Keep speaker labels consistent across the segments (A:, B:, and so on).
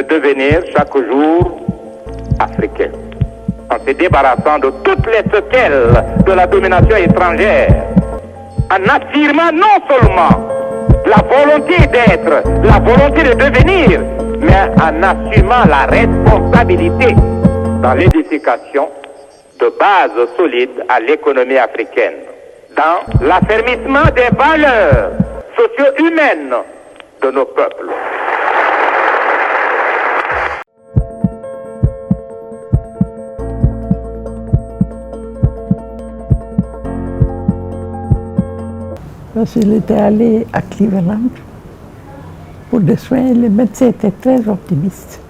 A: devenir chaque jour africain, en se débarrassant de toutes les séquelles de la domination étrangère, en affirmant non seulement la volonté d'être, la volonté de devenir, mais en assumant la responsabilité dans l'édification de bases solides à l'économie africaine, dans l'affermissement des valeurs socio-humaines de nos peuples.
B: Parce qu'il était allé à Cleveland pour des soins et les médecins étaient très optimistes.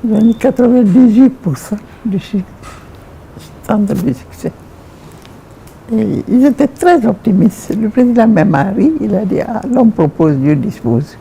B: Ils ont dit 98% de chance de succès. Et ils étaient très optimistes. Le président même Harry, il a dit « l'homme propose, Dieu dispose ».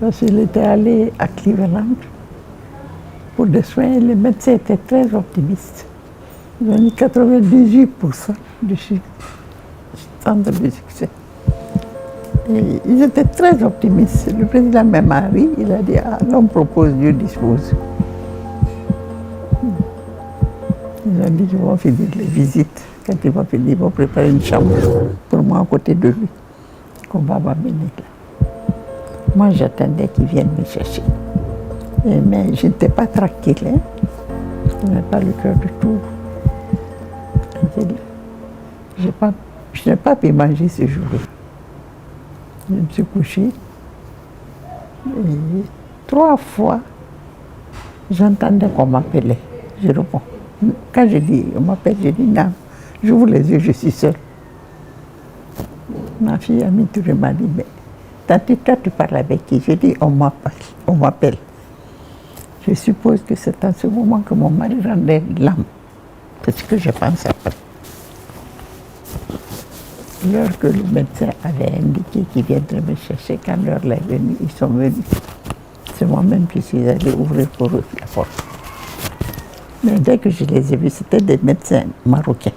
B: Parce qu'il était allé à Cleveland pour des soins et les médecins étaient très optimistes. Ils ont dit 98% de chance de succès. Et ils étaient très optimistes. Le président même Harry, il a dit « l'homme propose, Dieu dispose ». Ils ont dit qu'ils vont finir les visites. Quand ils vont finir, ils vont préparer une chambre pour moi à côté de lui, qu'on va m'amener là. Moi, j'attendais qu'ils viennent me chercher. Mais je n'étais pas tranquille. Hein? Je n'avais pas le cœur du tout. Je n'ai pas pu manger ce jour-là. Je me suis couchée. Et 3 fois, j'entendais qu'on m'appelait. Je réponds. Quand je dis on m'appelle, je dis non. J'ouvre les yeux, je suis seule. Ma fille Ami Touré m'a dit, mais tante, toi tu parles avec qui? Je dis on m'appelle. Je suppose que c'est en ce moment que mon mari rendait l'âme. C'est ce que je pense après. L'heure que le médecin avait indiqué qu'il viendrait me chercher, quand l'heure est venue, ils sont venus. C'est moi-même qui suis allée ouvrir pour eux la porte. Mais dès que je les ai vus, c'était des médecins marocains.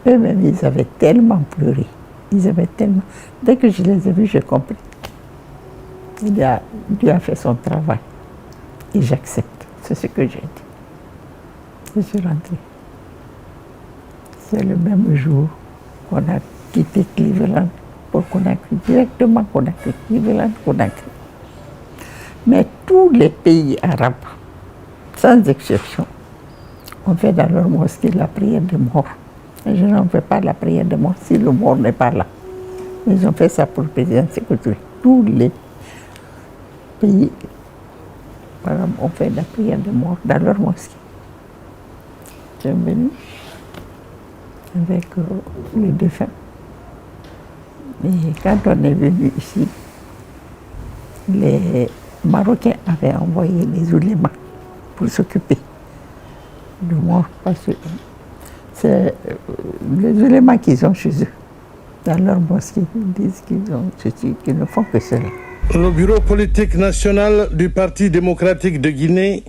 B: Eux-mêmes, ils avaient tellement pleuré. Dès que je les ai vus, j'ai compris. Dieu a fait son travail. Et j'accepte. C'est ce que j'ai dit. Je suis rentrée. C'est le même jour qu'on a quitté Cleveland pour Conakry. Directement Conakry. Cleveland, Conakry. Mais tous les pays arabes, sans exception, ont fait dans leur mosquée la prière de mort. Je n'en fais pas la prière de mort si le mort n'est pas là. Ils ont fait ça pour le président Sékou Touré. Tous les pays ont fait la prière de mort dans leur mosquée. Ils sont venus avec les défunts. Et quand on est venu ici, les Marocains avaient envoyé les oulémas pour s'occuper de moi, parce que c'est les oulémas qu'ils ont chez eux, dans leur mosquée. Ils disent qu'ils ne font que cela.
C: Le bureau politique national du Parti démocratique de Guinée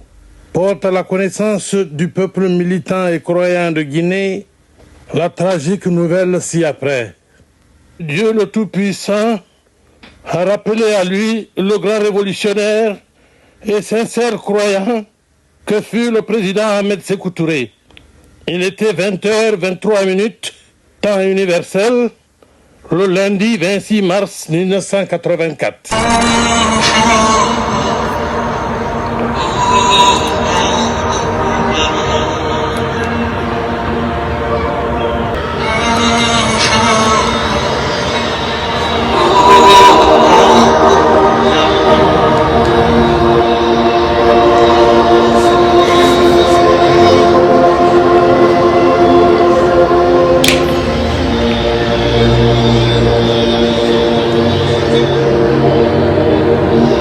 C: porte à la connaissance du peuple militant et croyant de Guinée la tragique nouvelle ci-après. Dieu le Tout-Puissant a rappelé à lui le grand révolutionnaire et sincère croyant que fut le président Ahmed Sékou Touré. Il était 20h23, temps universel, le lundi 26 mars 1984.